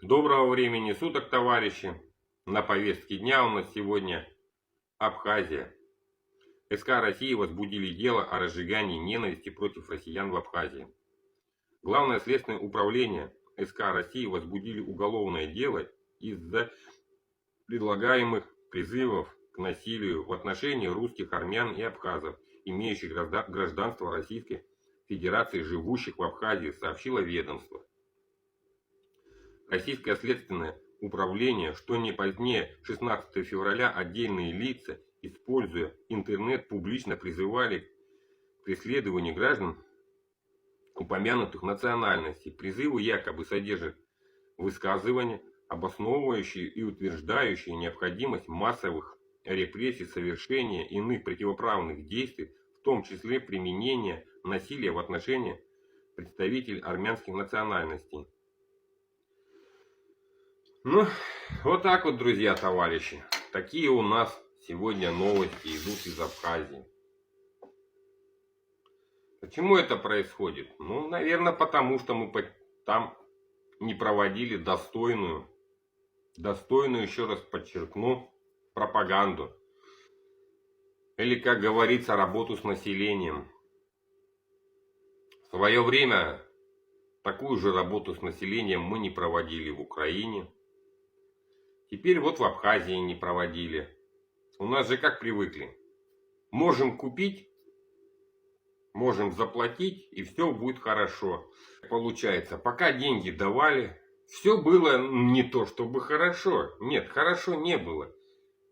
Доброго времени суток, товарищи! На повестке дня у нас сегодня Абхазия. СК России возбудили дело о разжигании ненависти против россиян в Абхазии. Главное следственное управление СК России возбудили уголовное дело из-за предлагаемых призывов к насилию в отношении русских, армян и абхазов, имеющих гражданство Российской Федерации, живущих в Абхазии, сообщило ведомство. Российское следственное управление, что не позднее 16 февраля отдельные лица, используя интернет, публично призывали к преследованию граждан упомянутых национальностей. Призывы якобы содержат высказывания, обосновывающие и утверждающие необходимость массовых репрессий, совершения иных противоправных действий, в том числе применения насилия в отношении представителей армянских национальностей. Ну, вот так вот, друзья, товарищи. Такие у нас сегодня новости идут из Абхазии. Почему это происходит? Ну, наверное, потому что мы там не проводили достойную, еще раз подчеркну, пропаганду. Или, как говорится, работу с населением. В свое время такую же работу с населением мы не проводили в Украине. Теперь вот в Абхазии не проводили. У нас же как привыкли. Можем купить, можем заплатить, и все будет хорошо. Получается, пока деньги давали, все было не то чтобы хорошо. Нет, хорошо не было.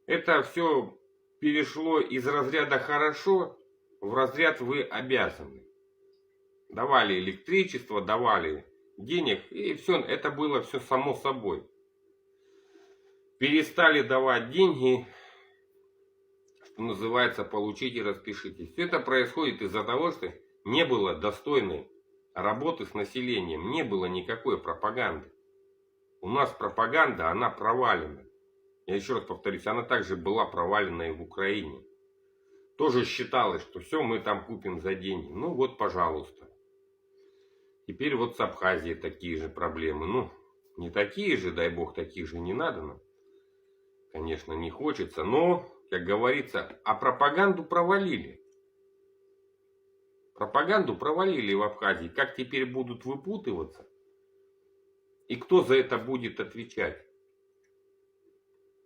Это все перешло из разряда хорошо в разряд вы обязаны. Давали электричество, давали денег, и все, это было все само собой. Перестали давать деньги, что называется, получите, распишитесь. Все это происходит из-за того, что не было достойной работы с населением, не было никакой пропаганды. У нас пропаганда, она провалена. Я еще раз повторюсь, она также была провалена и в Украине. Тоже считалось, что все мы там купим за деньги. Ну вот, пожалуйста. Теперь вот с Абхазией такие же проблемы. Ну, не такие же, дай бог, таких же не надо нам. Конечно, не хочется, но, как говорится, а пропаганду провалили. Пропаганду провалили в Абхазии. Как теперь будут выпутываться? И кто за это будет отвечать?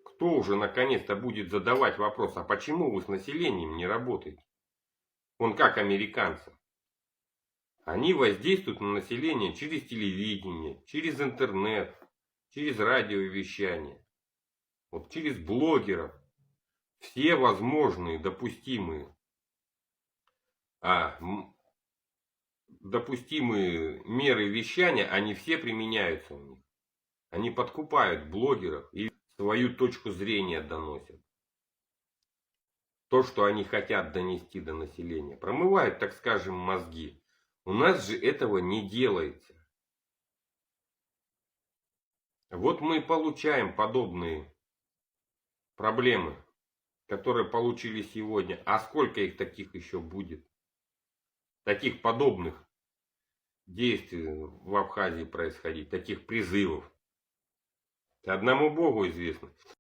Кто уже наконец-то будет задавать вопрос, а почему вы с населением не работаете? Он как американцы. Они воздействуют на население через телевидение, через интернет, через радиовещание. Вот через блогеров. Все возможные, допустимые меры вещания, они все применяются у них. Они подкупают блогеров и свою точку зрения доносят. То, что они хотят донести до населения. Промывают, так скажем, мозги. У нас же этого не делается. Вот мы и получаем подобные проблемы, которые получили сегодня. А сколько их таких еще будет? Таких подобных действий в Абхазии происходить, таких призывов. Одному Богу известно.